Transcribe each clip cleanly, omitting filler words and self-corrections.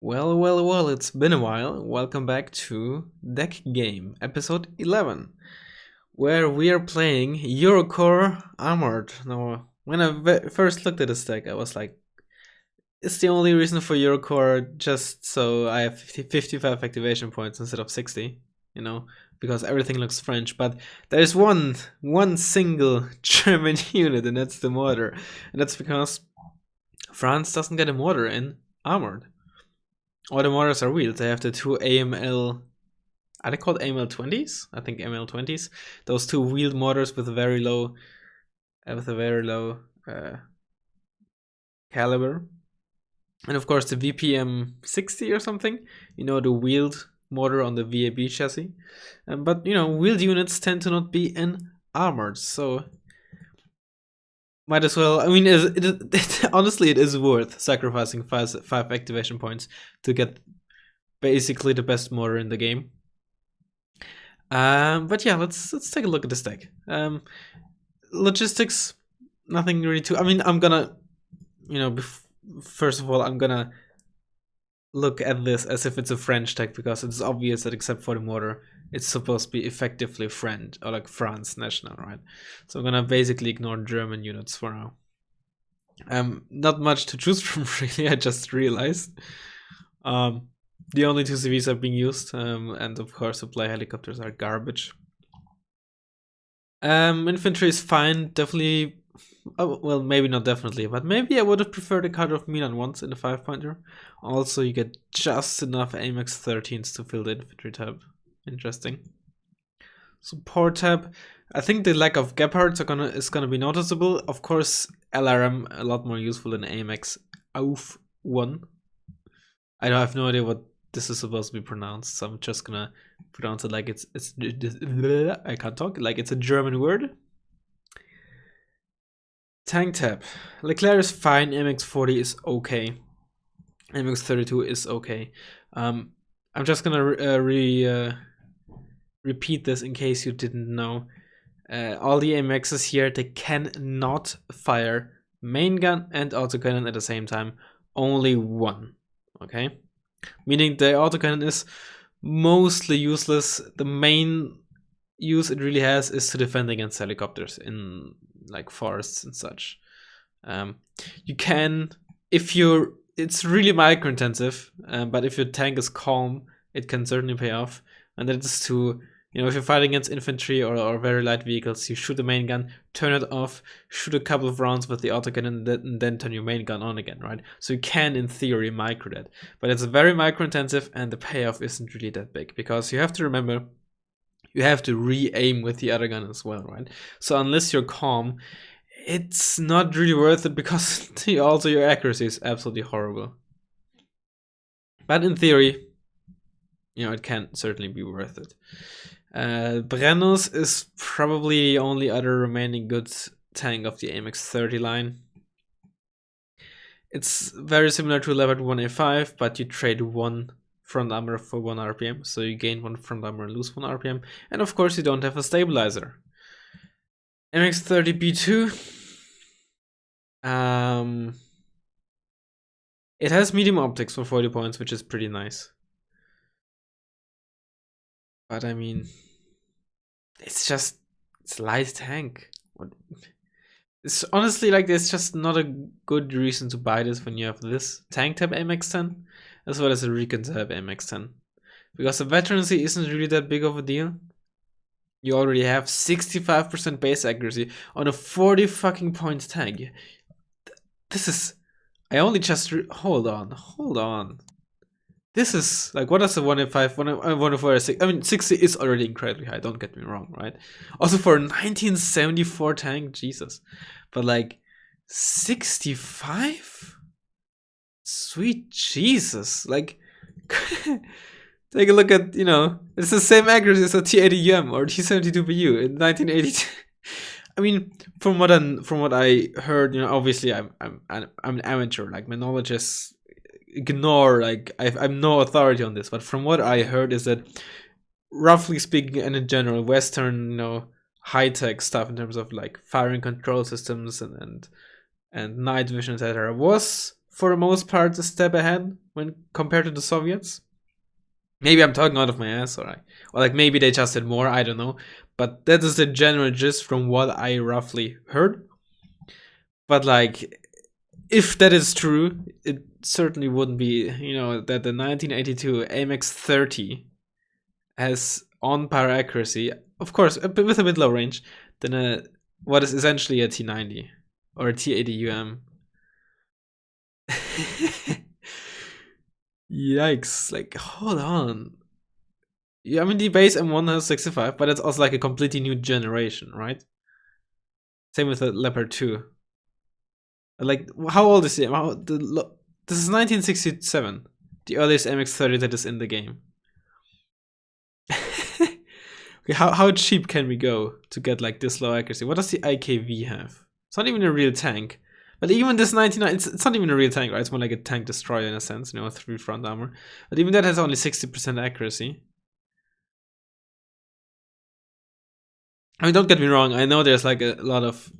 Well, it's been a while. Welcome back to Deckgame, episode 11, where we are playing Eurocore Armoured. Now, when I first looked at this deck, I was like, it's the only reason for Eurocore just so I have 55 activation points instead of 60, because everything looks French. But there's one single German unit, and that's the mortar. And that's because France doesn't get a mortar in Armoured. All the mortars are wheeled. They have the two AML. Are they called AML 20s? I think AML 20s. Those two wheeled mortars with a very low, caliber, and of course the VPM 60 or something. The wheeled mortar on the VAB chassis. But wheeled units tend to not be in armored, so might as well. I mean, honestly, it is worth sacrificing five activation points to get basically the best mortar in the game. But yeah, let's take a look at this deck. Logistics, nothing really too. I mean, I'm gonna, first of all, I'm gonna look at this as if it's a French deck, because it's obvious that except for the mortar, it's supposed to be effectively French or like France national, right? So I'm gonna basically ignore German units for now. Not much to choose from, really. I just realized. The only two CVs are being used, and of course supply helicopters are garbage. Infantry is fine, definitely. Oh, well, maybe not definitely, but maybe I would have preferred a card of Milan once in the 5-pointer. Also, you get just enough AMX 13s to fill the infantry tab. Interesting. Support tab. I think the lack of Gepards is gonna be noticeable. Of course, LRM a lot more useful than AMX Auf 1. I have no idea what this is supposed to be pronounced, so I'm just gonna pronounce it like it's I can't talk, like it's a German word. Tank tab. Leclerc is fine. MX 40 is okay. MX 32 is okay. I'm just gonna repeat this in case you didn't know. All the MXs here, they cannot fire main gun and autocannon at the same time. Only one. Okay? Meaning the autocannon is mostly useless. The main use it really has is to defend against helicopters in like forests and such. You can, it's really micro intensive, but if your tank is calm, it can certainly pay off. And that is to, if you're fighting against infantry or very light vehicles, you shoot the main gun, turn it off, shoot a couple of rounds with the autocannon, and then turn your main gun on again, right? So you can, in theory, micro that. But it's very micro intensive, and the payoff isn't really that big, because you have to remember, you have to re-aim with the other gun as well, right? So unless you're calm, it's not really worth it, because also your accuracy is absolutely horrible. But in theory, it can certainly be worth it. Brennus is probably the only other remaining good tank of the AMX 30 line. It's very similar to Leopard 1A5, but you trade one front armor for 1 RPM, so you gain 1 front armor and lose 1 RPM, and of course you don't have a stabilizer. MX 30 B2. It has medium optics for 40 points, which is pretty nice. But I mean, it's light tank. It's honestly like there's just not a good reason to buy this when you have this tank tab MX 10 as well as a recon tab MX 10, because the veterancy isn't really that big of a deal. You already have 65% base accuracy on a 40 fucking point tank. This is, I only just hold on. This is like, what is a 105, 104, 6? I mean, 60 is already incredibly high, don't get me wrong, right? Also for a 1974 tank, Jesus. But like, 65? Sweet Jesus. Like, take a look at, it's the same accuracy as a T80UM or T72BU in 1982. I mean, from what I heard, obviously I'm an amateur. Like, my knowledge is I'm no authority on this, but from what I heard is that, roughly speaking, and in general, Western, high-tech stuff in terms of like firing control systems and night vision, etc., was for the most part a step ahead when compared to the Soviets. Maybe I'm talking out of my ass, or like maybe they just did more, I don't know. But that is the general gist from what I roughly heard. But like, if that is true, it certainly wouldn't be, that the 1982 AMX 30 has on par accuracy, of course, with a bit low range, than what is essentially a T90 or a T80 UM. Yikes, like, hold on. Yeah, I mean, the base M1 has 65, but it's also like a completely new generation, right? Same with the Leopard 2. Like, how old is it? This is 1967, the earliest MX-30 that is in the game. Okay, how cheap can we go to get like this low accuracy? What does the IKV have? It's not even a real tank. But even this 99, it's not even a real tank, right? It's more like a tank destroyer in a sense, 3 front armor. But even that has only 60% accuracy. I mean, don't get me wrong, I know there's like a lot of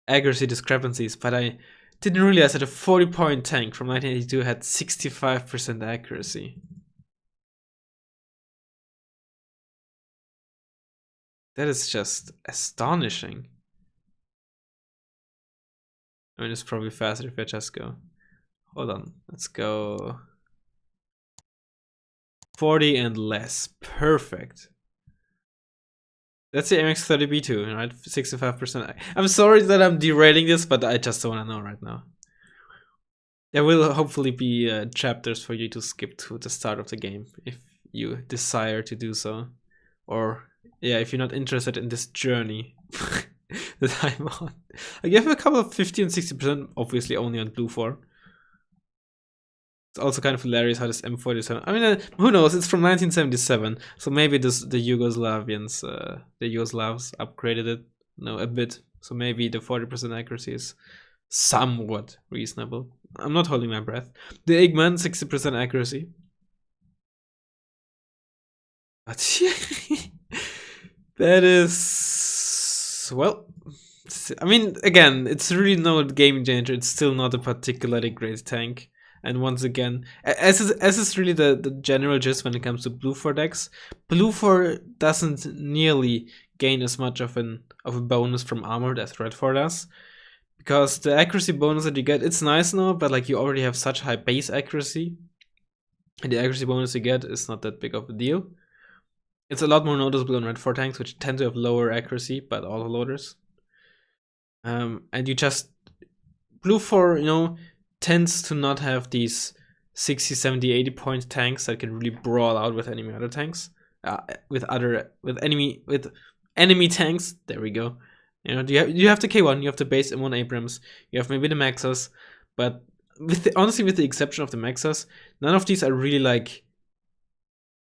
accuracy discrepancies, but I didn't realize that a 40-point tank from 1982 had 65% accuracy. That is just astonishing. I mean, it's probably faster if I just go. Hold on, let's go 40 and less. Perfect. That's the MX-30B2, right? 65%. I'm sorry that I'm derailing this, but I just don't want to know right now. There will hopefully be chapters for you to skip to the start of the game if you desire to do so. Or, yeah, if you're not interested in this journey that I'm on. I give a couple of 50 and 60%, obviously only on blue 4. It's also kind of hilarious how this M47. I mean, who knows? It's from 1977, so maybe the Yugoslavs upgraded it, a bit. So maybe the 40% accuracy is somewhat reasonable. I'm not holding my breath. The Eggman, 60% accuracy. But that is, well, I mean, again, it's really no game changer. It's still not a particularly great tank. And once again, as is really the general gist when it comes to blue 4 decks, blue 4 doesn't nearly gain as much of a bonus from Armoured as red 4 does. Because the accuracy bonus that you get, it's nice now, but like you already have such high base accuracy. And the accuracy bonus you get is not that big of a deal. It's a lot more noticeable in red 4 tanks, which tend to have lower accuracy, but autoloaders. And you just, blue 4, tends to not have these 60, 70, 80 point tanks that can really brawl out with enemy other tanks. With enemy tanks, there we go. You have the K1, you have the base M1 Abrams, you have maybe the Maxas, but honestly, with the exception of the Maxas, none of these are really like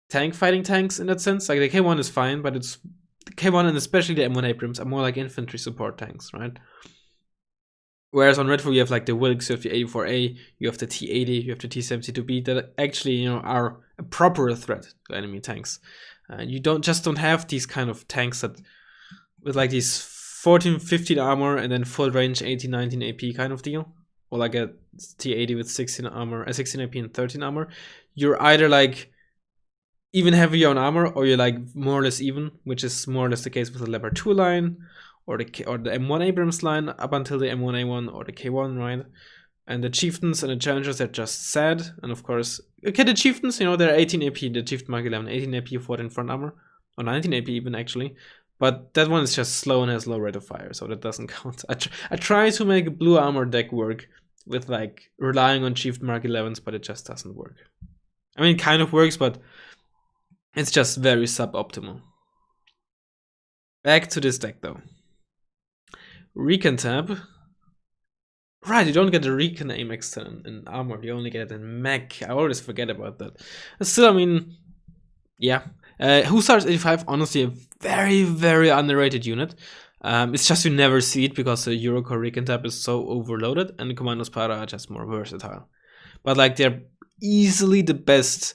tank fighting tanks in that sense. Like the K1 is fine, but it's the K1 and especially the M1 Abrams are more like infantry support tanks, right? Whereas on Red 4 you have like the Wilkes, you have the 84A, you have the T80, you have the T72B that actually are a proper threat to enemy tanks. You don't have these kind of tanks that with like these 14, 15 armor and then full range 18, 19 AP kind of deal, or like a T80 with 16 armor, 16 AP and 13 armor. You're either like even heavier on armor, or you're like more or less even, which is more or less the case with the Leopard 2 line. Or the M1 Abrams line up until the M1A1 or the K1, right? And the Chieftains and the Challengers are just sad. And of course, okay, the Chieftains, they're 18 AP, the Chieftain Mark 11, 18 AP, 14 front armor, or 19 AP even actually. But that one is just slow and has low rate of fire, so that doesn't count. I try to make a blue armor deck work with like relying on Chieftain Mark 11s, but it just doesn't work. I mean, it kind of works, but it's just very suboptimal. Back to this deck though. Recon tab. Right, you don't get the Recon AMX in Armoured, you only get it in mech. I always forget about that. Still, I mean, yeah. Hussars 85, honestly, a very, very underrated unit. It's just you never see it because the Eurocore Recon tab is so overloaded and the Commandos Para are just more versatile. But like, they're easily the best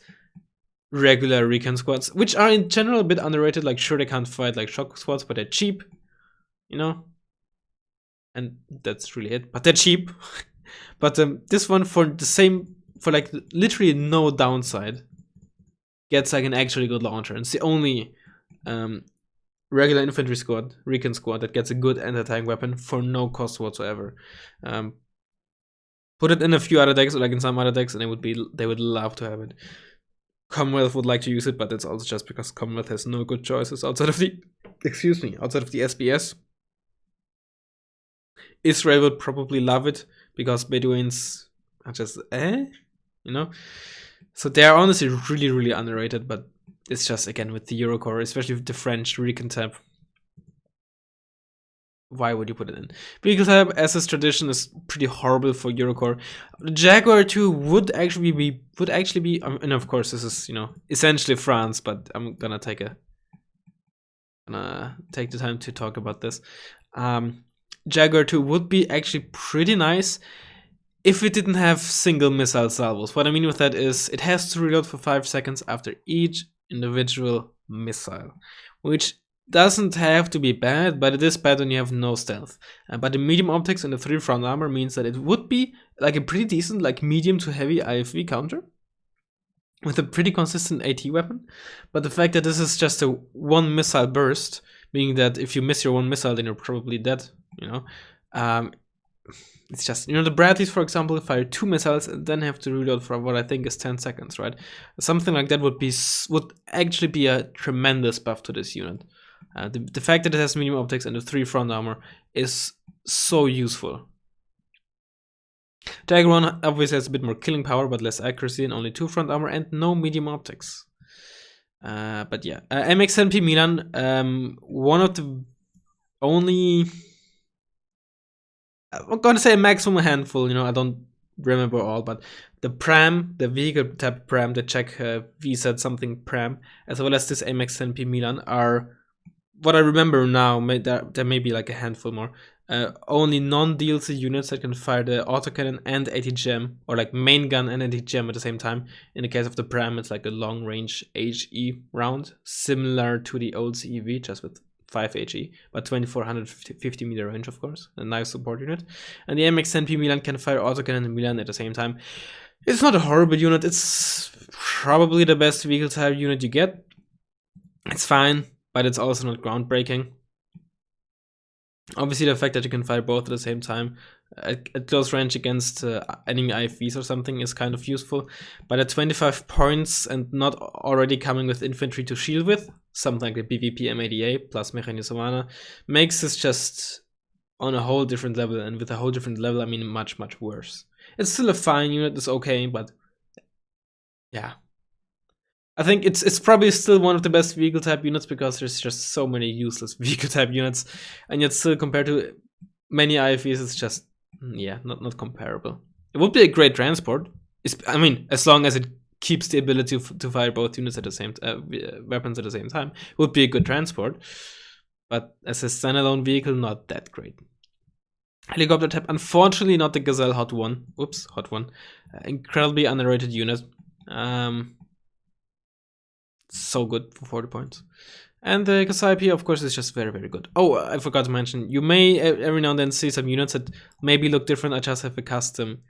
regular Recon squads, which are in general a bit underrated. Like, sure, they can't fight like shock squads, but they're cheap, And that's really it. But they're cheap. But this one for the same, for like literally no downside, gets like an actually good launcher. And it's the only regular infantry squad, recon squad, that gets a good anti-tank weapon for no cost whatsoever. Put it in a few other decks, or like in some other decks, and they would love to have it. Commonwealth would like to use it, but it's also just because Commonwealth has no good choices outside of the outside of the SBS. Israel would probably love it because Bedouins are just you know. So they are honestly really, really underrated, but it's just, again, with the Eurocore, especially with the French recon tab. Why would you put it in? Vehicle tab, as is tradition, is pretty horrible for Eurocore. The Jaguar 2 would actually be, and of course this is, you know, essentially France, but I'm gonna take the time to talk about this. Jaguar 2 would be actually pretty nice if it didn't have single missile salvos. What I mean with that is it has to reload for 5 seconds after each individual missile, which doesn't have to be bad, but it is bad when you have no stealth. But the medium optics and the 3 front armor means that it would be like a pretty decent, like medium to heavy IFV counter with a pretty consistent AT weapon. But the fact that this is just a 1 missile burst, meaning that if you miss your 1 missile, then you're probably dead, you know. It's just, you know, the Bradleys, for example, fire 2 missiles and then have to reload for what I think is 10 seconds, right? Something like that would actually be a tremendous buff to this unit. The fact that it has medium optics and the 3 front armor is so useful. Jaguar 1 obviously has a bit more killing power, but less accuracy, and only 2 front armor and no medium optics. But yeah, MX-10P Milan, one of the only, I'm gonna say a maximum handful, you know, I don't remember all, but the Pram, the vehicle tab Pram, the Czech VZ something Pram, as well as this MX-10P Milan are, what I remember now, there may be like a handful more, only non-DLC units that can fire the autocannon and AT-GM, or like main gun and AT-GM at the same time. In the case of the Pram, it's like a long-range HE round, similar to the old CEV, just with 5 HE, but 2450 meter range, of course, a nice support unit. And the MX-10P Milan can fire autocannon and Milan at the same time. It's not a horrible unit, it's probably the best vehicle type unit you get. It's fine, but it's also not groundbreaking. Obviously, the fact that you can fire both at the same time at close range against enemy IFVs or something is kind of useful. But at 25 points and not already coming with infantry to shield with, something like the BVP M80A plus Mechanismana, makes this just on a whole different level. And with a whole different level, I mean much, much worse. It's still a fine unit, it's okay, but yeah. I think it's probably still one of the best vehicle type units because there's just so many useless vehicle type units, and yet still compared to many IFVs, it's just, yeah, not comparable. It would be a great transport. I mean, as long as it keeps the ability to fire both units at the same weapons at the same time, it would be a good transport. But as a standalone vehicle, not that great. Helicopter type, unfortunately, not the Gazelle Hot One. Oops, Hot One. Incredibly underrated unit. So good for 40 points. And the Cassiopeia, of course, is just very, very good. Oh, I forgot to mention, you may every now and then see some units that maybe look different. I just have a custom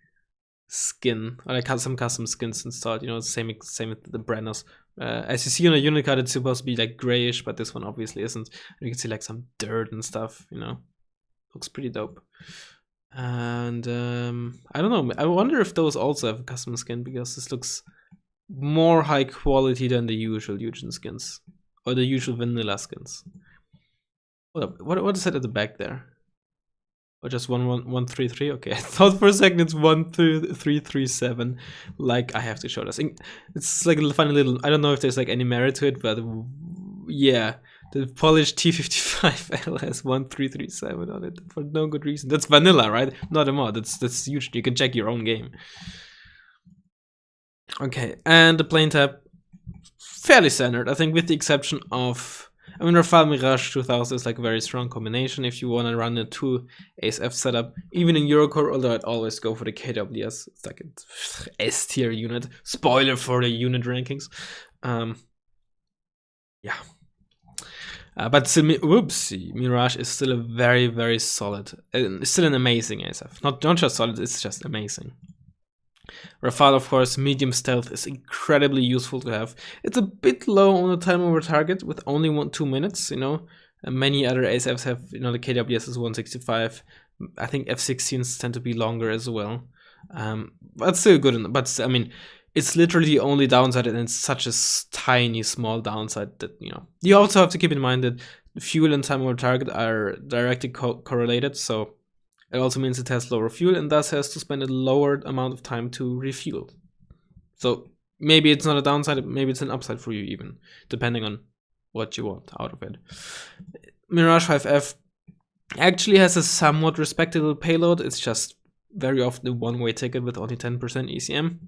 skin, or like some custom skins installed. You know, same with the Brenners. As you see on a unit card, it's supposed to be like grayish, but this one obviously isn't. You can see like some dirt and stuff. You know, looks pretty dope. And I don't know. I wonder if those also have a custom skin, because this looks more high quality than the usual Eugen skins, or the usual vanilla skins. What is that at the back there? Or just 133? Okay, I thought for a second it's 13337. Like, I have to show this. It's like a funny little, I don't know if there's like any merit to it, but yeah, the polished T55L has 1337 on it for no good reason. That's vanilla, right? Not a mod. That's huge. You can check your own game. Okay, and the plane tab, fairly standard, I think, with the exception of, I mean, Rafale Mirage 2000 is like a very strong combination if you want to run a 2 ASF setup, even in Eurocore, although I'd always go for the KWS. It's like an S tier unit. Spoiler for the unit rankings. Yeah. But still, whoopsie, Mirage is still a very, very solid, still an amazing ASF. Not just solid, it's just amazing. Rafale, of course, medium stealth is incredibly useful to have. It's a bit low on the time over target with only 2 minutes, you know. Many other ASFs have, you know, the KWS is 165. I think F-16s tend to be longer as well. But still good. But I mean, it's literally the only downside, and it's such a tiny, small downside that, you know. You also have to keep in mind that fuel and time over target are directly correlated, so it also means it has lower fuel and thus has to spend a lower amount of time to refuel. So maybe it's not a downside, maybe it's an upside for you even, depending on what you want out of it. Mirage 5F actually has a somewhat respectable payload. It's just very often a one-way ticket with only 10% ECM.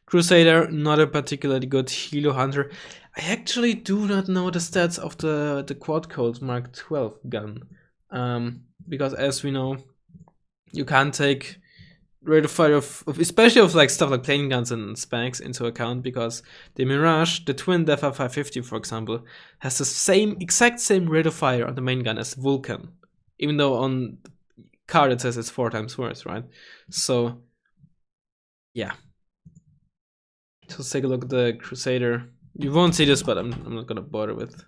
Crusader, not a particularly good Helo Hunter. I actually do not know the stats of the Quad Colt Mark 12 gun. Because as we know, you can't take rate of fire of especially of like stuff like plane guns and specs into account, because the Mirage, the twin Defa 550 for example, has the exact same rate of fire on the main gun as Vulcan, even though on the card it says it's 4 times worse, right? So yeah, so let's take a look at the Crusader. You won't see this, but I'm not gonna bother with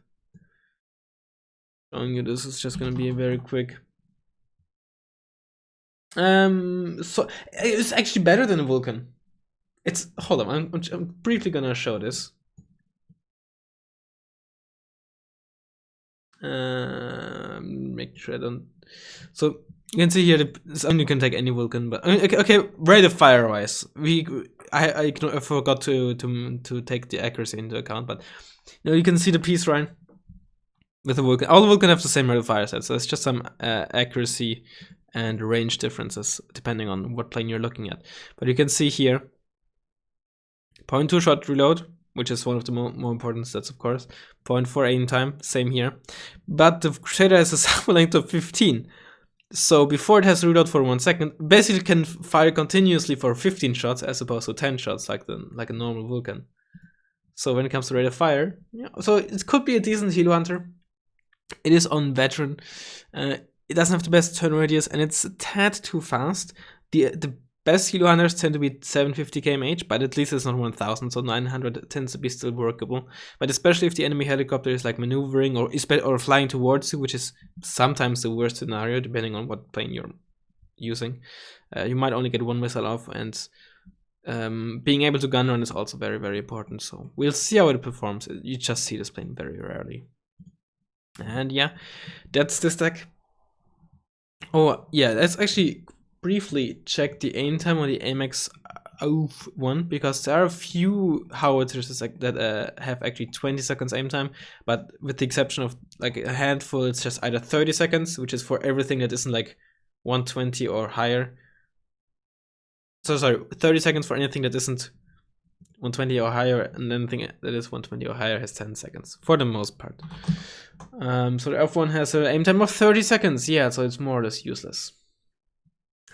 showing you this. It's just gonna be a very quick. So it's actually better than a Vulcan. It's, hold on, I'm briefly gonna show this. Make sure I don't. So you can see here, you can take any Vulcan, but okay, rate of fire wise, I forgot to take the accuracy into account, but you know, you can see the piece, right? With the Vulcan, all the Vulcan have the same rate of fire set, so it's just some accuracy and range differences depending on what plane you're looking at. But you can see here, 0.2 shot reload, which is one of the more important stats, of course. 0.4 aim time, same here. But the Crusader has a sample length of 15. So before it has to reload for 1 second, basically can fire continuously for 15 shots as opposed to 10 shots like a normal Vulcan. So when it comes to rate of fire, yeah, so it could be a decent Helo Hunter. It is on veteran. It doesn't have the best turn radius, and it's a tad too fast. The best Helo Hunters tend to be 750 kmh, but at least it's not 1000, so 900 tends to be still workable. But especially if the enemy helicopter is like maneuvering or flying towards you, which is sometimes the worst scenario, depending on what plane you're using. You might only get 1 missile off, and being able to gun run is also very, very important. So we'll see how it performs. You just see this plane very rarely. And yeah, that's this deck. Oh yeah, let's actually briefly check the aim time on the AMX one, because there are a few howitzers that have actually 20 seconds aim time, but with the exception of like a handful, it's just either 30 seconds, which is for everything that isn't like 120 or higher. So sorry, 30 seconds for anything that isn't 120 or higher, and anything that is 120 or higher has 10 seconds for the most part. So the F1 has an aim time of 30 seconds, yeah, so it's more or less useless.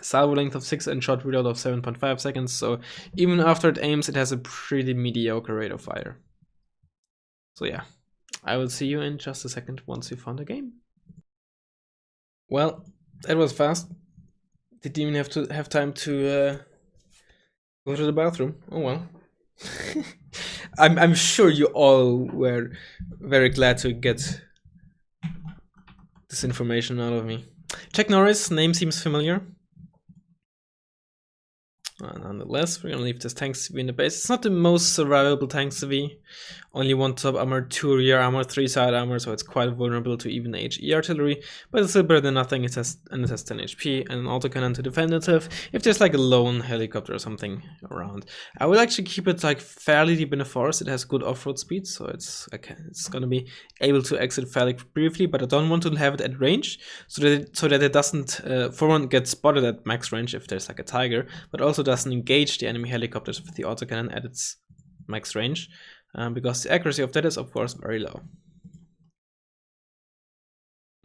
Salvo length of 6 and shot reload of 7.5 seconds, so even after it aims, it has a pretty mediocre rate of fire. So yeah, I will see you in just a second once you found a game. Well, that was fast. Didn't even have time to go to the bathroom. Oh well. I'm sure you all were very glad to get this information out of me. CzechNoris, name seems familiar. Nonetheless, we're gonna leave this tank CV in the base. It's not the most survivable tank CV. Only 1 top armor, 2 rear armor, 3 side armor, so it's quite vulnerable to even HE artillery, but it's still better than nothing. It has 10 HP and an autocannon to defend itself if there's like a lone helicopter or something around. I will actually keep it like fairly deep in the forest. It has good off-road speed, so it's gonna be able to exit fairly briefly, but I don't want to have it at range so that it doesn't for one get spotted at max range if there's like a tiger, but also doesn't engage the enemy helicopters with the autocannon at its max range, because the accuracy of that is of course very low.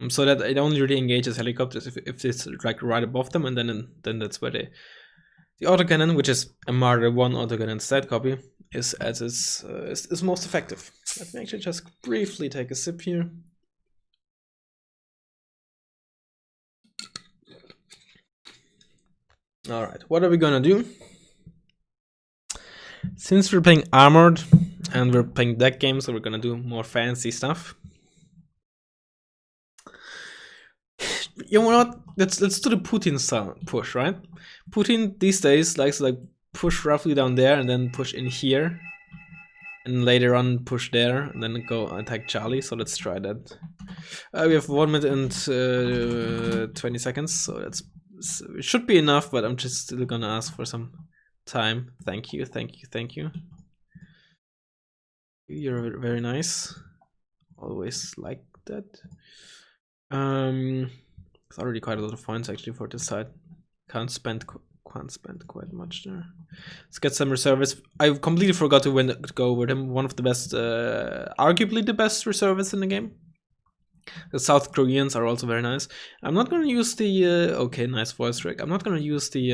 So that it only really engages helicopters if it's like right above them, and then that's where the autocannon, which is a Marder 1 autocannon stat copy, is most effective. Let me actually just briefly take a sip here. Alright, what are we gonna do? Since we're playing Armoured and we're playing Deckgame, so we're gonna do more fancy stuff. You know what? Let's do the Putin style push, right? Putin these days likes to like push roughly down there and then push in here. And later on push there and then go attack Charlie, so let's try that. We have 1 minute and 20 seconds, so it should be enough, but I'm just still gonna ask for some time. Thank you, thank you, thank you. You're very nice. Always like that. It's already quite a lot of points actually for this side. Can't spend quite much there. Let's get some reservists. I completely forgot to go with him. One of the best, arguably the best reservists in the game. The South Koreans are also very nice. I'm not gonna use the okay, nice voice trick. I'm not gonna use the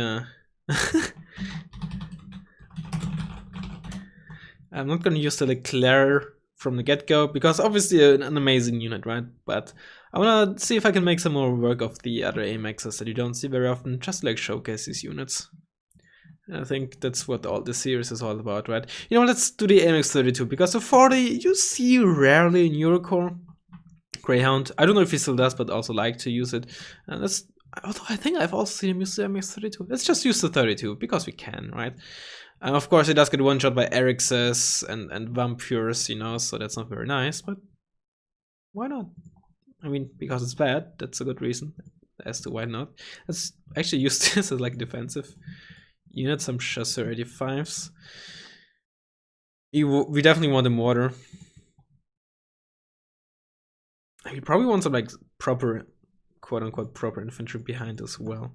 I'm not gonna use the Leclerc from the get-go because obviously an amazing unit, right? But I wanna see if I can make some more work of the other AMXs that you don't see very often, just like showcase these units. And I think that's what all this series is all about, right? You know, let's do the AMX32 because the 40 you see rarely in Eurocore. Greyhound, I don't know if he still does, but also like to use it. And that's, although I think I've also seen him use the MX32. Let's just use the 32 because we can, right? Of course, it does get one shot by Erix's and Vampires, you know, so that's not very nice, but why not? I mean, because it's bad, that's a good reason as to why not. Let's actually use this as like defensive unit, some Chasseur 85s. We definitely want the mortar. You probably want some like proper, quote-unquote proper infantry behind as well.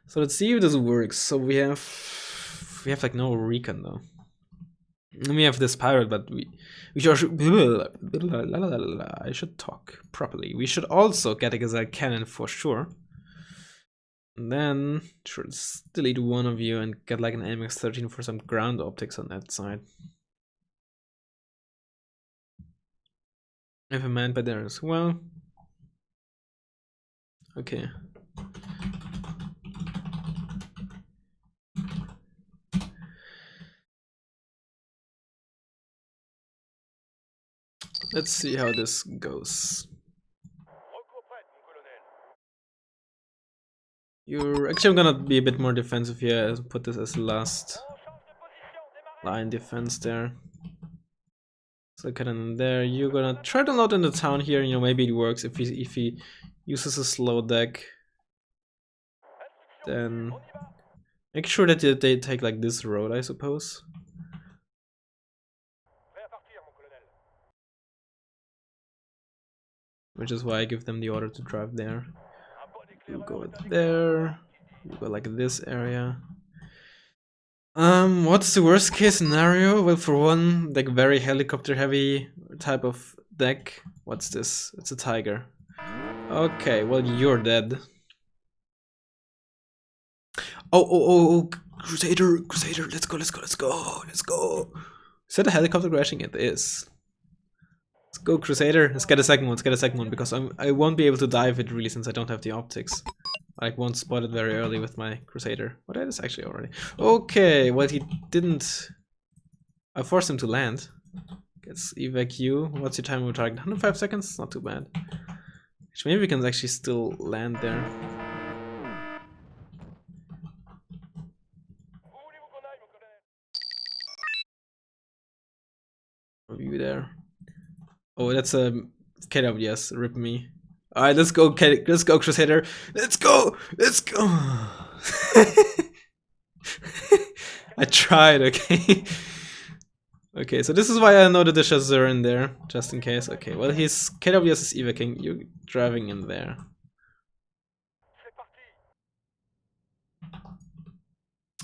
So let's see if this works. So we have like no recon though. We have this pirate, but we should I should talk properly. We should also get a Gazelle cannon for sure. And then should delete one of you and get like an MX-13 for some ground optics on that side. I have a man by there as well. Okay. Let's see how this goes. Actually, I'm gonna be a bit more defensive here. Put this as last line defense there. So cannon there. You're gonna try to load in the town here. You know, maybe it works if he uses a slow deck. Then make sure that they take like this road, I suppose. Which is why I give them the order to drive there. You go there. You go like this area. What's the worst case scenario? Well, for one, like very helicopter heavy type of deck. What's this? It's a tiger. Okay, well you're dead. Oh, Crusader, let's go. Is that a helicopter crashing? It is. Let's go, Crusader. Let's get a second one, because I won't be able to dive it really since I don't have the optics. I won't spot it very early with my Crusader. What is actually already? Okay, well he didn't. I forced him to land. Gets evac you. What's your time on target? 105 seconds? Not too bad. Maybe we can actually still land there. View there. Oh, that's a KWS. Rip me. All right, let's go, Crusader. Let's go. I tried. Okay. Okay, so this is why I know the dishes are in there, just in case. Okay, well, his KWS is evacing. You're driving in there.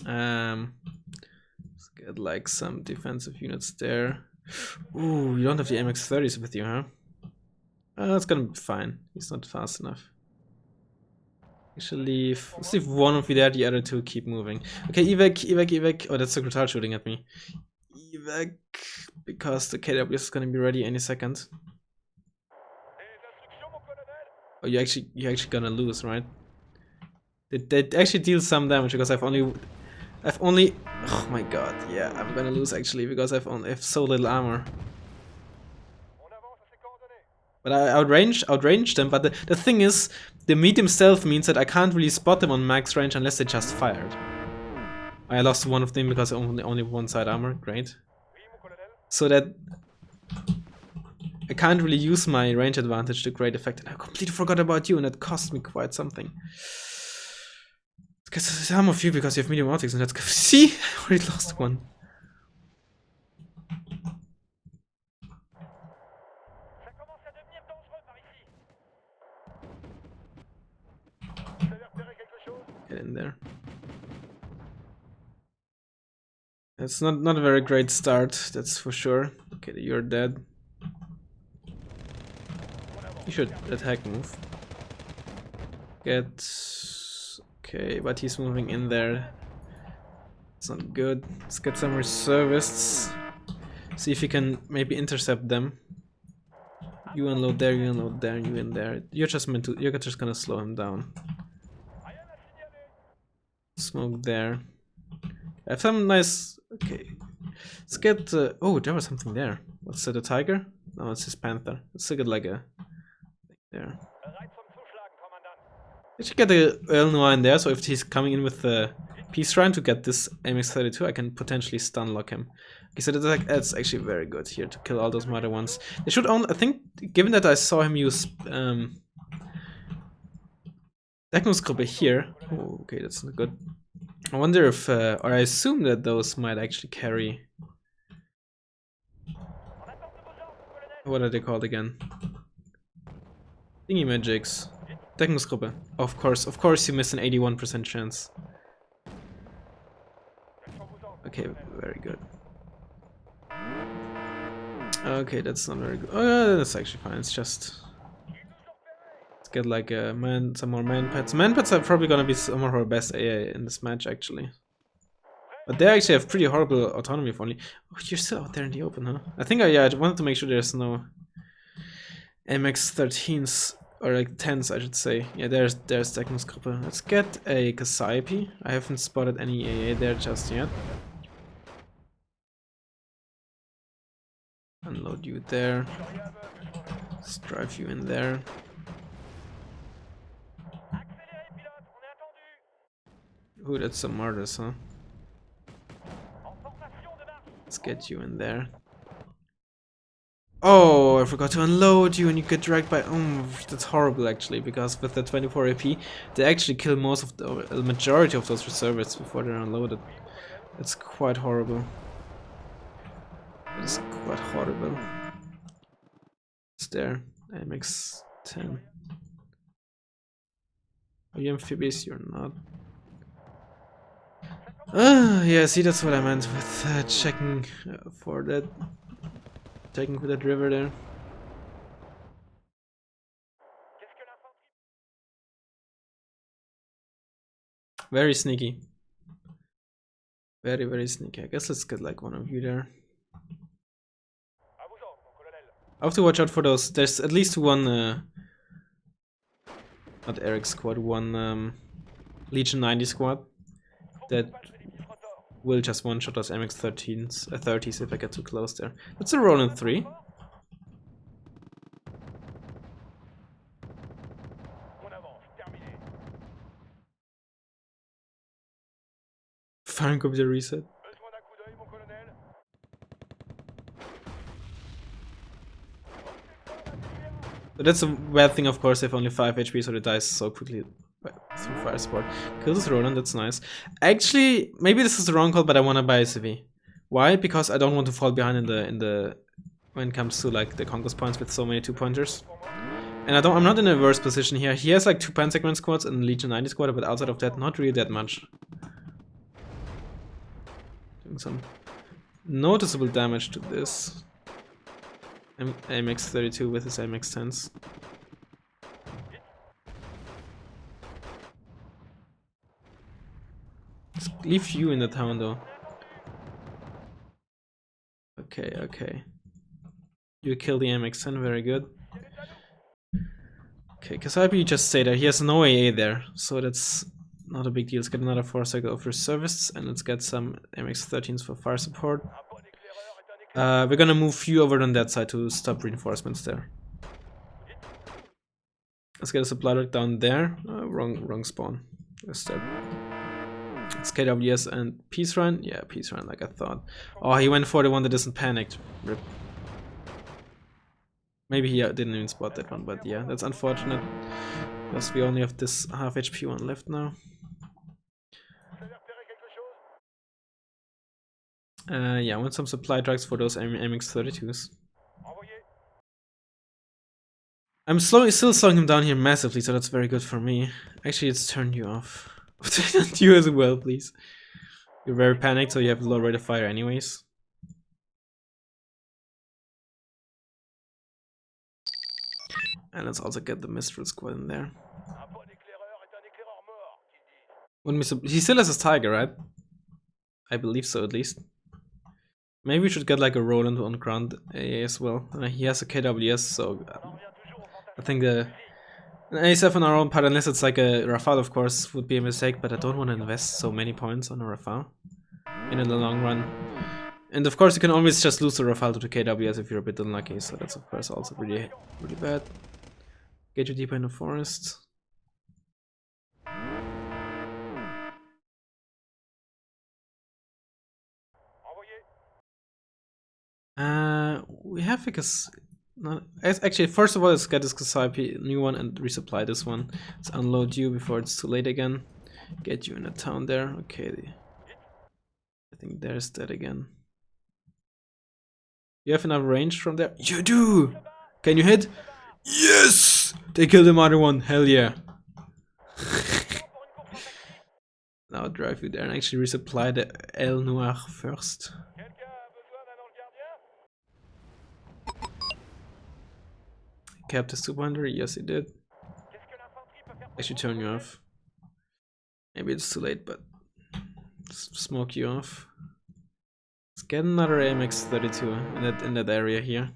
Let's get like some defensive units there. Ooh, you don't have the MX-30s with you, huh? That's gonna be fine. He's not fast enough. Actually, let's leave one of you there, the other two keep moving. Okay, evac. Oh, that's Secretary shooting at me. evac because the KW is gonna be ready any second. Oh, you're actually gonna lose, right? They actually deal some damage because I've only. Oh my god, yeah, I'm gonna lose actually because I have so little armor. But I outrange them. But the thing is, the medium stealth means that I can't really spot them on max range unless they just fired. I lost one of them because only one side armor. Great. So that I can't really use my range advantage to great effect. And I completely forgot about you, and that cost me quite something. Because some of you because you have medium optics, and that's good. See, I already lost one. Get in there. It's not a very great start, that's for sure. Okay, you're dead. You should attack move. Okay, but he's moving in there. It's not good. Let's get some reservists. See if you can maybe intercept them. You unload there, you unload there, you in there. You're just gonna slow him down. Smoke there. I have some nice. Okay, let's get. Oh, there was something there. What's that? A tiger? No, it's his panther. Let's get like a. There. I should get the Earl Noir in there, so if he's coming in with the Peace Shrine to get this MX32, I can potentially stun lock him. Okay, so that's actually very good here to kill all those mother ones. They should only. I think, given that I saw him use Deckgame here. Oh, okay, that's not good. I wonder if, or I assume that those might actually carry. What are they called again? Thingy magics. Deckungsgruppe. Of course you miss an 81% chance. Okay, very good. Okay, that's not very good. Oh, that's actually fine. It's just let's get like a some more man pets. Man pets are probably gonna be some of our best AA in this match actually. But they actually have pretty horrible autonomy if only. Oh, you're still out there in the open, huh? I think I wanted to make sure there's no MX13s or like 10s, I should say. Yeah, there's Deckungsgruppe. Let's get a Cassiope. I haven't spotted any AA there just yet. Unload you there. Let's drive you in there. Ooh, that's some martyrs, huh? Let's get you in there. Oh, I forgot to unload you and you get dragged by... Oh, that's horrible actually, because with the 24 AP, they actually kill most of the majority of those reservists before they're unloaded. That's quite horrible. It's quite horrible. It's there. MX10. Are you amphibious? You're not. Yeah, see, that's what I meant with checking for that. Checking for that river there. Very sneaky. Very, very sneaky. I guess let's get like one of you there. I have to watch out for those. There's at least one, not Eric's squad, one Legion 90 squad that will just one-shot us MX-13s, 30s if I get too close there. That's a roll in 3. Firing computer reset. But that's a bad thing, of course. They have only 5 HP, so they die so quickly through fire support. Kills Roland, that's nice. Actually, maybe this is the wrong call, but I want to buy a CV. Why? Because I don't want to fall behind in the when it comes to like the conquest points with so many 2-pointers. And I'm not in a worse position here. He has like 2 Pentagram squads and Legion 90 squad, but outside of that, not really that much. Doing some noticeable damage to this. MX32 with his MX10s. Let's leave you in the town though. Okay, okay. You kill the MX-10, very good. Okay, Kasabi just stay there. He has no AA there, so that's not a big deal. Let's get another 4-cycle of reservists, and let's get some MX-13s for fire support. We're gonna move you over on that side to stop reinforcements there. Let's get a supply truck down there. Wrong spawn. Let's KWS and Peace Run. Yeah, Peace Run, like I thought. Oh, he went for the one that isn't panicked. Rip. Maybe he didn't even spot that one, but yeah, that's unfortunate. Because we only have this half HP one left now. Yeah, I want some supply trucks for those MX-32s. I'm still slowing him down here massively, so that's very good for me. Actually, it's turned you off. You as well, please. You're very panicked, so you have low rate of fire anyways. And let's also get the Mistral squad in there. He still has his Tiger, right? I believe so, at least. Maybe we should get like a Roland on ground AA as well. He has a KWS, so I think an A7 on our own part, unless it's like a Rafale, of course, would be a mistake, but I don't want to invest so many points on a Rafale in the long run. And of course, you can always just lose the Rafale to the KWS if you're a bit unlucky, so that's of course also really bad. Get you deeper in the forest. We have because actually, first of all, let's get this Kasai new one and resupply this one. Let's unload you before it's too late again. Get you in the town there. Okay, I think there's that again. You have enough range from there? You do! Can you hit? Yes! They killed the other one. Hell yeah. Now I'll drive you there and actually resupply the El Noir first. Capped the super-hunter? Yes, he did. I should turn you off. Maybe it's too late, but smoke you off. Let's get another AMX-32 in that area here.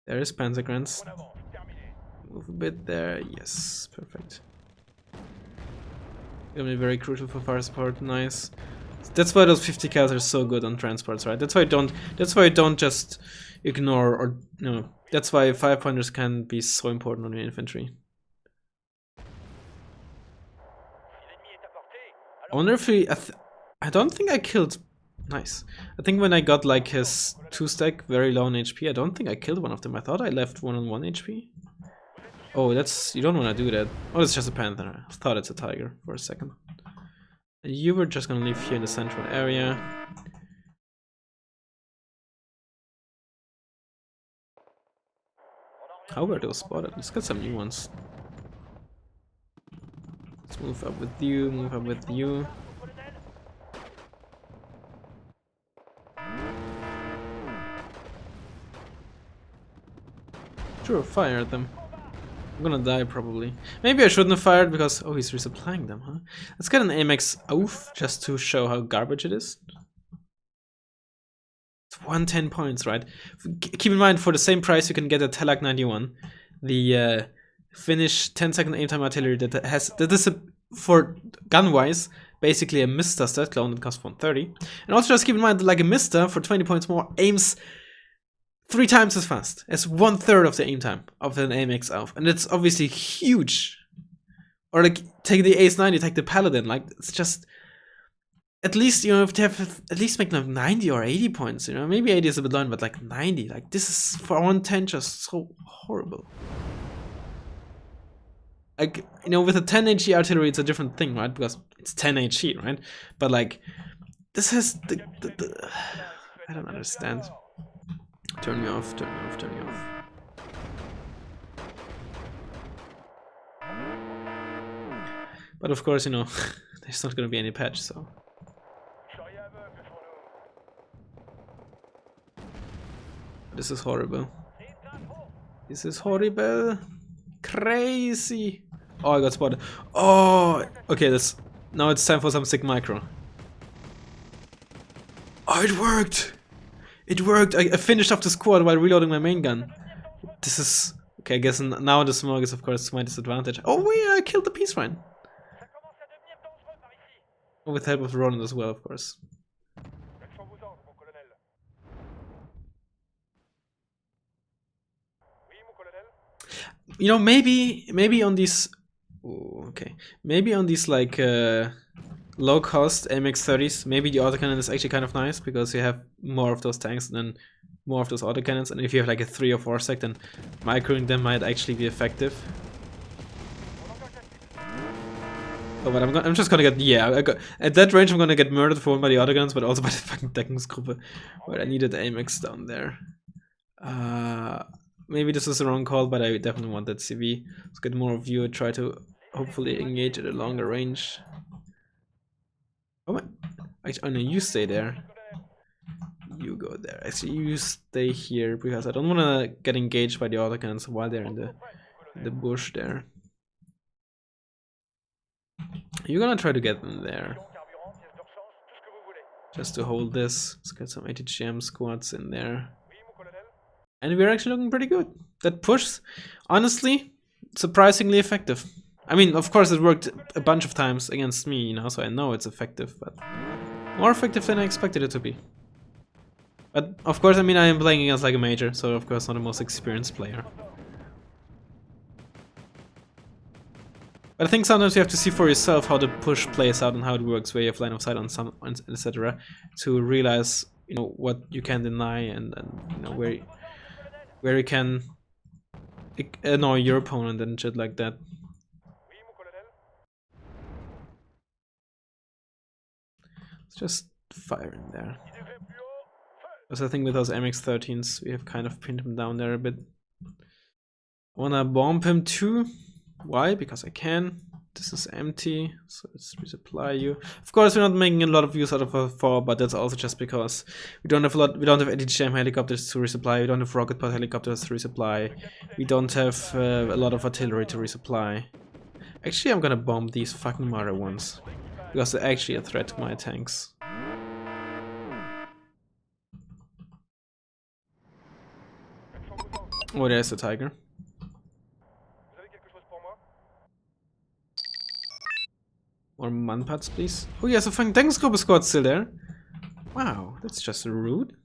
There is Panzergrants. Move a bit there. Yes, perfect. Gonna be very crucial for fire support. Nice. That's why those 50 cals are so good on transports, right? That's why I don't just ignore or no. That's why 5-pointers can be so important on your infantry. I wonder if he. I don't think I killed. Nice. I think when I got like his 2-stack very low on HP, I don't think I killed one of them. I thought I left one on 1 HP. Oh, that's. You don't want to do that. Oh, it's just a panther. I thought it's a tiger for a second. You were just gonna live here in the central area. How were those spotted? Let's get some new ones. Let's move up with you, move up with you. Sure, fire at them. I'm gonna die probably. Maybe I shouldn't have fired because... Oh, he's resupplying them, huh? Let's get an AMX oof just to show how garbage it is. It's 110 points, right? Keep in mind, for the same price you can get a Telak 91. The Finnish 10-second aim time artillery that is for gun-wise, basically a Mista stat clone that costs 130. And also just keep in mind that like a Mista for 20 points more aims 3 times as fast as 1/3 of the aim time of an AMX AUF, and it's obviously huge. Or like take the Ace 90, take the Paladin, like it's just at least, you know, if they have at least make like 90 or 80 points, you know, maybe 80 is a bit low, but like 90, like this is for 110 just so horrible. Like, you know, with a 10 HE artillery it's a different thing, right? Because it's 10 HE, right? But like this has the I don't understand. Turn me off, turn me off, turn me off. But of course, you know, there's not gonna be any patch, so. This is horrible. This is horrible. Crazy. Oh, I got spotted. Oh, okay, now it's time for some sick micro. Oh, it worked! It worked! I finished off the squad while reloading my main gun. This is... Okay, I guess now the smoke is of course to my disadvantage. Oh yeah, I killed the peace rhine! With help of Ronan as well, of course. You know, maybe on these... Ooh, okay. Maybe on these like low cost MX-30s, maybe the autocannon is actually kind of nice because you have more of those tanks and then more of those autocannons, and if you have like a 3 or 4 sec, then microing them might actually be effective. Oh, but I'm just gonna get, yeah, at that range I'm gonna get murdered for one by the autocannons, but also by the fucking Deckungsgruppe. But I needed the AMX down there. Maybe this is the wrong call, but I definitely want that CV. Let's get more of you, try to hopefully engage at a longer range. Oh my, actually, oh no, you stay there. You go there. Actually, you stay here because I don't want to get engaged by the autocannons while they're in the bush there. You're gonna try to get them there. Just to hold this. Let's get some ATGM squads in there. And we're actually looking pretty good. That push, honestly, surprisingly effective. I mean, of course it worked a bunch of times against me, you know, so I know it's effective, but more effective than I expected it to be. But of course, I mean, I am playing against like a major, so of course not the most experienced player. But I think sometimes you have to see for yourself how the push plays out and how it works, where you have line of sight on some, etc., to realize, you know, what you can deny and you know where you can annoy your opponent and shit like that. Let's just fire in there. Because I think with those MX-13s we have kind of pinned him down there a bit. I wanna bomb him too. Why? Because I can. This is empty, so let's resupply you. Of course, we're not making a lot of use out of a 4, but that's also just because we don't have We don't have ATGM helicopters to resupply. We don't have rocket pod helicopters to resupply. We don't have a lot of artillery to resupply. Actually, I'm gonna bomb these fucking Mara ones because they're actually a threat to my tanks. Oh, there's the tiger. More manpads, please. Oh yeah, so fucking Deckungsgruppe squad's still there. Wow, that's just rude.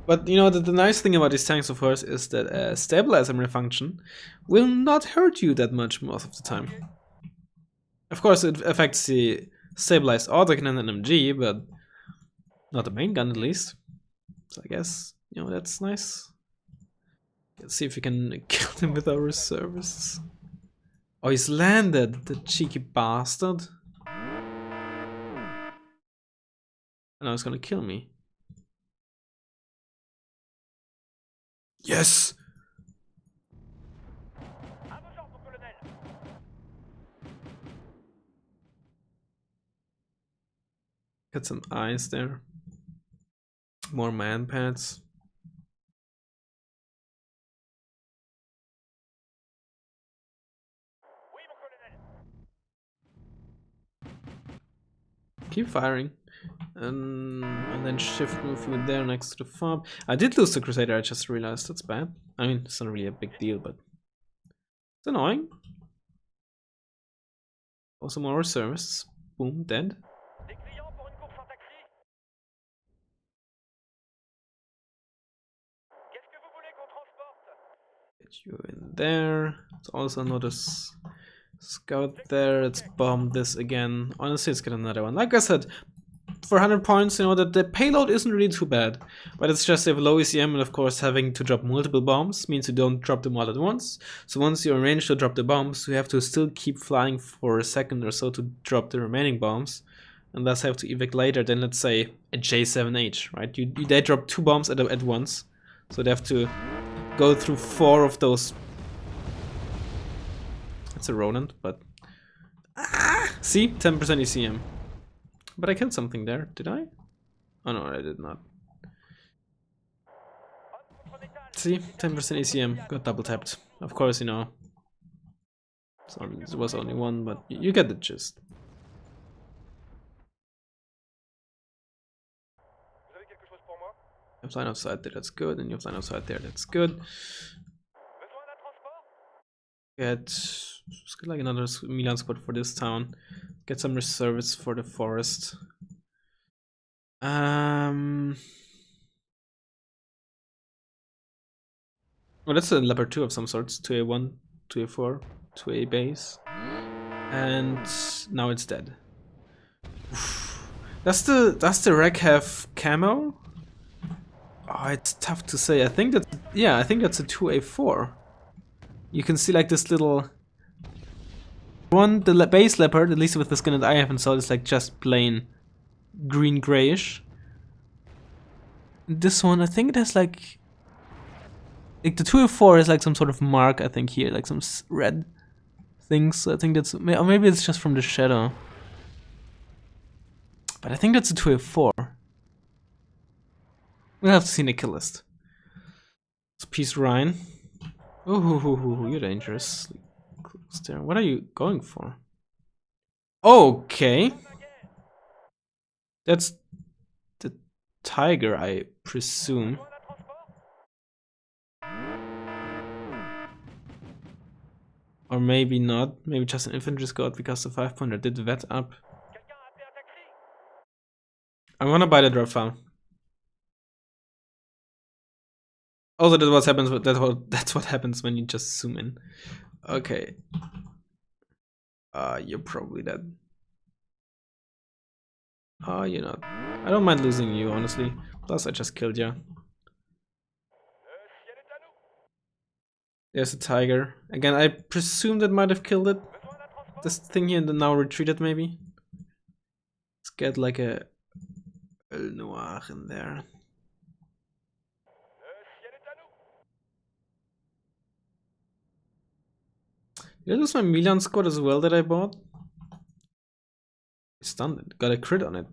But you know, the nice thing about these tanks, of course, is that stabilizer malfunction will not hurt you that much most of the time. Of course, it affects the stabilized autocannon and MG, but not the main gun at least. So I guess, you know, that's nice. Let's see if we can kill them with our reservists. Oh, he's landed, the cheeky bastard. And now he's gonna kill me. Yes! Got some eyes there. More man pads. Keep firing. And then shift move you there next to the fob. I did lose the Crusader, I just realized. That's bad. I mean, it's not really a big deal, but it's annoying. Also more reservists. Boom, dead. Get you in there. It's also another scout there. Let's bomb this again. Honestly, let's get another one. Like I said, for 100 points, you know, the payload isn't really too bad. But it's just you have low ECM, and of course having to drop multiple bombs means you don't drop them all at once. So once you're arranged to drop the bombs, you have to still keep flying for a second or so to drop the remaining bombs. And thus have to evac later than, let's say, a J7H, right? They drop 2 bombs at once. So they have to go through 4 of those. It's a Roland, but... See? 10% ECM. But I killed something there, did I? Oh no, I did not. See? 10% ECM, got double tapped. Of course, you know. It was only one, but you get the gist. You have line of sight there, that's good, and you have line of sight there, that's good. Let's get like another Milan squad for this town. Get some reserves for the forest. Well, that's a leopard 2 of some sorts. 2A1, 2A4, 2A base. And now it's dead. Does the wreck have camo? Oh, it's tough to say. I think that's, yeah, I think that's a 2A4. You can see like this little one, the base leopard, at least with the skin that I haven't saw, is like just plain green grayish. This one, I think it has like the 2A4 is like some sort of mark, I think here, like some red things. So I think that's, or maybe it's just from the shadow. But I think that's a 2A4. We'll have to see in the kill list. It's Peace Ryan. Oh, you're dangerous. Close there. What are you going for? Okay. That's the tiger, I presume. Or maybe not. Maybe just an infantry squad because the 5-pointer did vet up. I wanna buy the drop farm. Also, that's what happens. That's what happens when you just zoom in. Okay. You're probably dead. You're not. I don't mind losing you, honestly. Plus, I just killed you. There's a tiger. Again, I presume that might have killed it. This thing here and then now retreated, maybe. Let's get like a El Noir in there. Did I lose my Milan squad as well that I bought? I stunned it. Got a crit on it.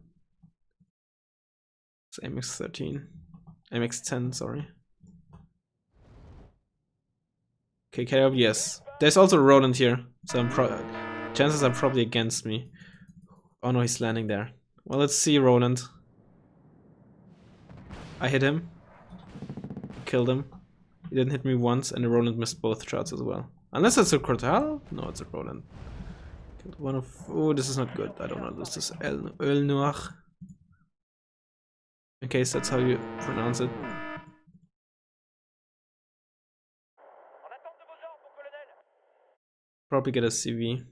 It's MX-13. MX-10, sorry. Okay, KO, yes. There's also Roland here, so chances are probably against me. Oh no, he's landing there. Well, let's see Roland. I hit him. Killed him. He didn't hit me once, and the Roland missed both shots as well. Unless it's a Cortal? No, it's a Roland. Killed one of... Oh, this is not good. I don't want to lose this El Noir. In case that's how you pronounce it. Probably get a CV.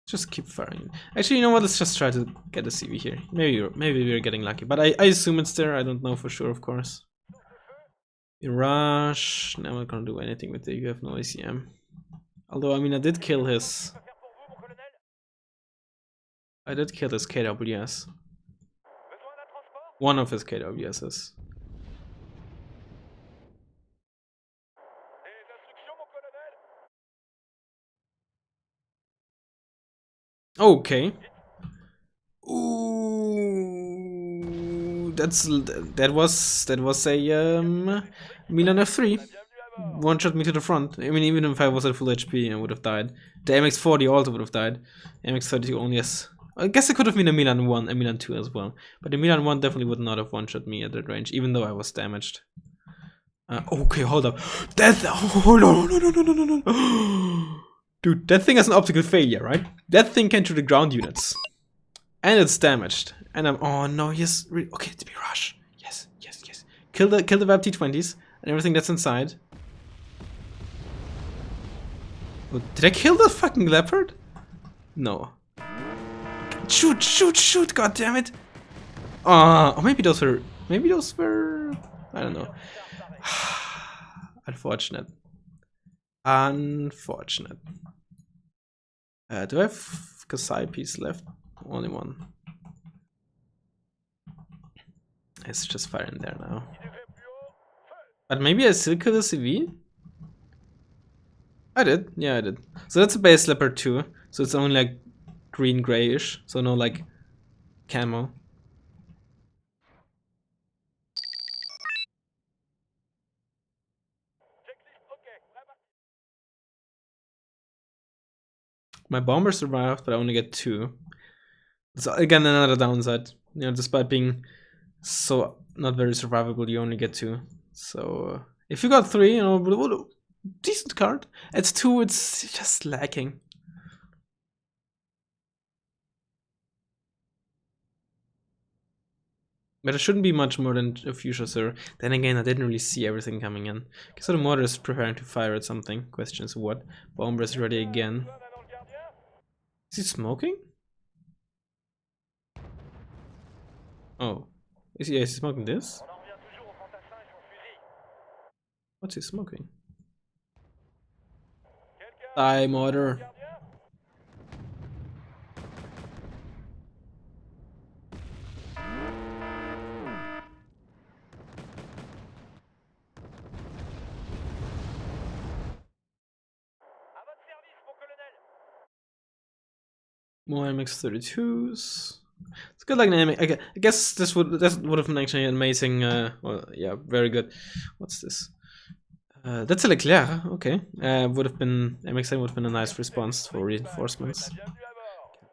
Just keep firing. Actually, you know what? Let's just try to get a CV here. Maybe we're getting lucky, but I assume it's there. I don't know for sure, of course. You rush. Now I'm not gonna do anything with it. You have no ACM. Although, I mean, I did kill his KWS. One of his KWSs. Okay. Ooh, that was a Milan F3. One shot me to the front. I mean, even if I was at full HP, I would have died. The MX-40 also would have died. MX-32 only has. I guess it could have been a Milan 1, a Milan 2 as well. But the Milan 1 definitely would not have one-shot me at that range, even though I was damaged. Okay, hold up. Oh, no. Dude, that thing has an optical failure, right? That thing can shoot the ground units. And it's damaged. And I'm... Oh, no, yes. Okay, it's me rush. Yes. Kill the Vab T20s and everything that's inside. Oh, did I kill the fucking leopard? No. Shoot, god damn it. Oh, maybe those were I don't know. Unfortunate. Do I have Kasai piece left? Only one. It's just firing there now. But maybe I still kill the CV? I did, yeah I did. So that's a base leopard too. So it's only like green grayish, so no like camo. My bomber survived, but I only get 2. So again, another downside. You know, despite being so not very survivable, you only get 2. So if you got 3, you know, decent card. At 2, it's just lacking. But it shouldn't be much more than a fuchsia, sir. Then again, I didn't really see everything coming in. Okay, so the mortar is preparing to fire at something. Questions what? Bomber is ready again. Is he smoking? Oh. Is he smoking this? What's he smoking? Die, mortar. More MX-32s. It's good, like an MX. I guess this would have been actually an amazing. Well, yeah, very good. What's this? That's a Leclerc. Okay. Would have been MX-10 would have been a nice response for reinforcements.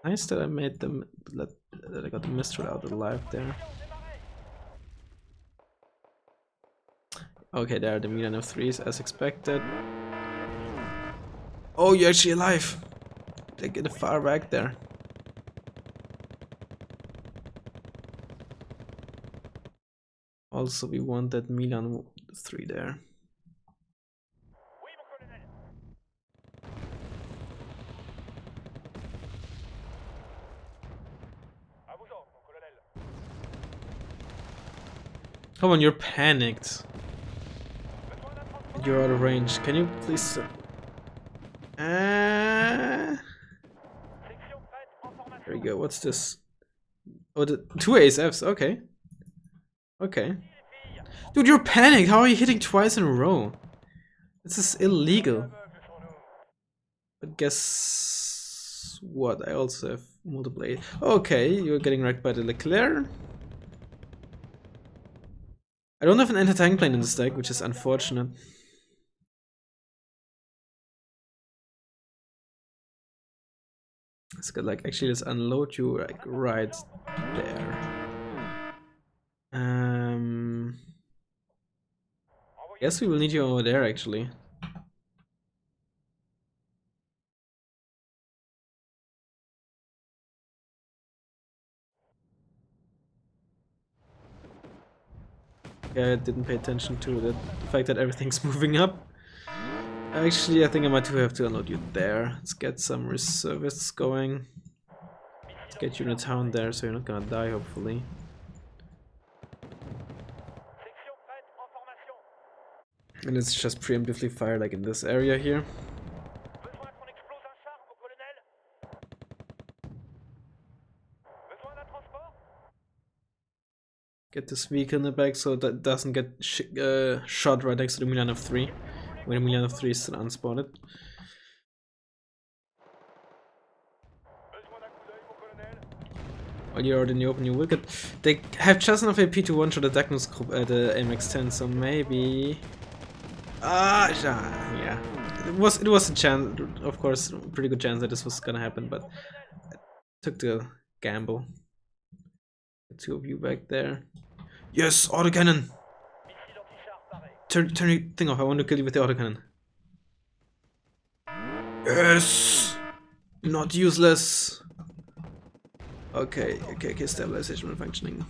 Nice that I made them. That I got the Mistral out alive there. Okay, there are the Milan F3s as expected. Oh, you're actually alive. They get far back there. Also, we want that Milan 3 there. Come on, you're panicked. You're out of range. Can you please... There we go. What's this? Oh, the 2 ASFs. Okay. Okay. Dude, you're panicked. How are you hitting twice in a row? This is illegal. But guess what? I also have multiple. Okay, you're getting wrecked by the Leclerc. I don't have an anti-tank plane in this deck, which is unfortunate. It's good, like, actually, let's unload you, like, right there. Guess we will need you over there, actually. Yeah, I didn't pay attention to the fact that everything's moving up. Actually, I think I might have to unload you there. Let's get some reservists going. Let's get you in a town there so you're not gonna die, hopefully. And let's just preemptively fire like in this area here. Get this vehicle in the back so that it doesn't get shot right next to the Milan F3 when the Milan F3 is still unspotted. While you're out in the open, you will get. They have just enough AP to one-shot the Deckgame group at the MX-10, so maybe. Yeah. It was a chance, of course, pretty good chance that this was gonna happen, but I took the gamble. The 2 of you back there. Yes, autocannon! Turn your thing off, I want to kill you with the autocannon. Yes! Not useless! Okay, stabilization functioning.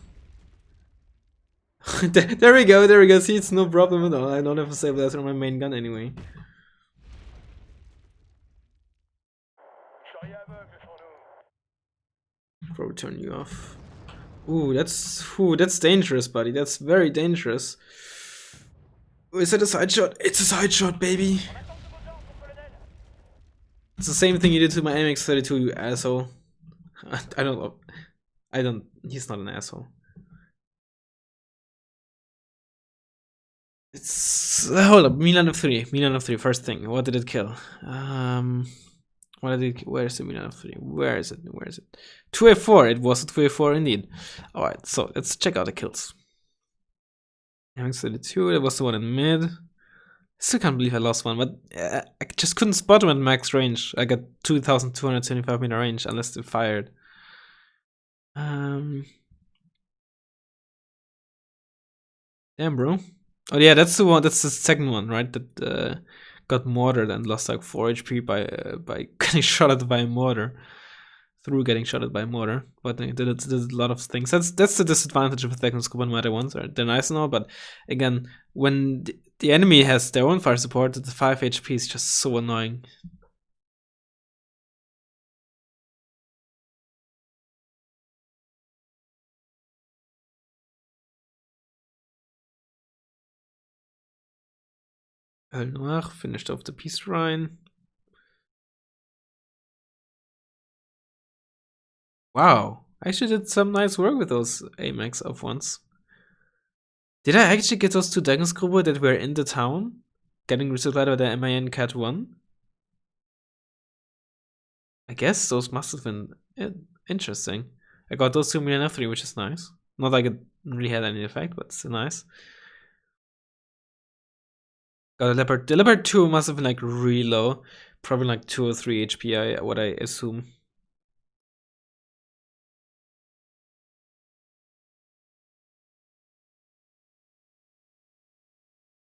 there we go, see, it's no problem at all. I don't have a stabilizer on my main gun anyway. Probably turn you off. Ooh, that's dangerous, buddy. That's very dangerous. Is that a side shot? It's a side shot, baby. It's the same thing you did to my MX-32, you asshole. I don't know. He's not an asshole. It's hold up. Milan F3. First thing. What did it kill? Where's the Milan F3? Where is it? 2A4. It was a 2A4 indeed. Alright, so let's check out the kills. MX-32, that was the one in mid. Still can't believe I lost one, but I just couldn't spot him at max range. I got 2,275 meter range unless they fired. Damn, bro. Oh yeah, that's the one. That's the second one, right? That got mortared and lost like 4 HP by getting shot at by a mortar. Through getting shot at by a mortar, but they did a lot of things. That's the disadvantage of attacking scope and matter ones. They're nice and all, but again, when the enemy has their own fire support, the 5 HP is just so annoying. Noir finished off the peace shrine. Wow, I actually did some nice work with those AMAX of ones. Did I actually get those 2 Deckgame that were in the town? Getting resupplied by the MIN Cat 1? I guess those must have been interesting. I got those 2 million F3, which is nice. Not like it really had any effect, but still nice. Got a leopard. The leopard 2 must have been like really low. Probably like 2 or 3 HP, what I assume.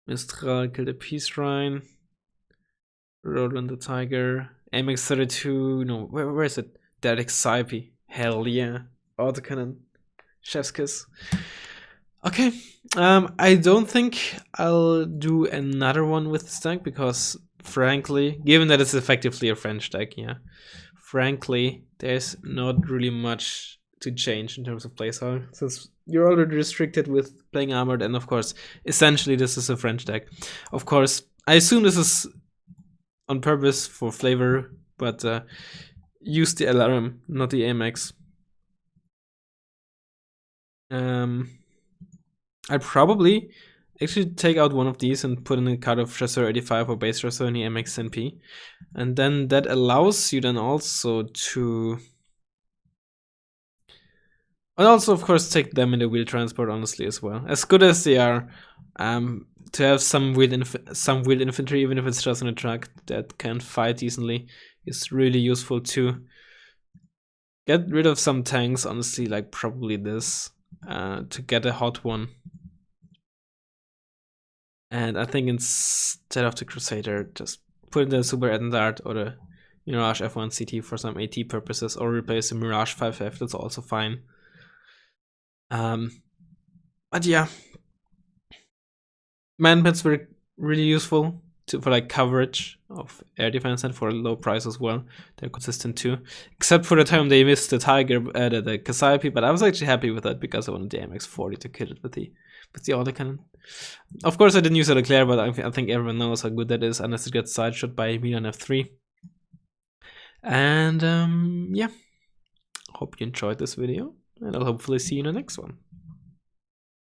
Mistral killed a peace shrine. Roland the tiger. MX32. No, where is it? Derek Saipi. Hell yeah. Autocannon. Chef's kiss. Okay. I don't think I'll do another one with this deck because, frankly, given that it's effectively a French deck, yeah, frankly, there's not really much to change in terms of playstyle, since you're already restricted with playing Armoured, and of course, essentially this is a French deck. Of course, I assume this is on purpose for flavor, but use the LRM, not the AMX. I'd probably actually take out one of these and put in a card of Chasseur 85 or Base Chasseur in the MX NP. And then that allows you then also to... And also, of course, take them in the wheel transport, honestly, as well. As good as they are, to have some wheeled infantry, even if it's just in a truck that can fight decently, is really useful too. Get rid of some tanks, honestly, like probably this, to get a hot one. And I think instead of the Crusader, just put in the Super Etendard or the Mirage F1 CT for some AT purposes, or replace the Mirage 5F, that's also fine. But yeah, manpads were really useful for like coverage of air defense and for a low price as well. They're consistent too, except for the time they missed the Tiger, the Cassiope, but I was actually happy with that because I wanted the MX40 to kill it with the autocannon. Of course, I didn't use a Leclerc, but I think everyone knows how good that is, unless it gets sideshot by me on F3. And yeah, hope you enjoyed this video, and I'll hopefully see you in the next one.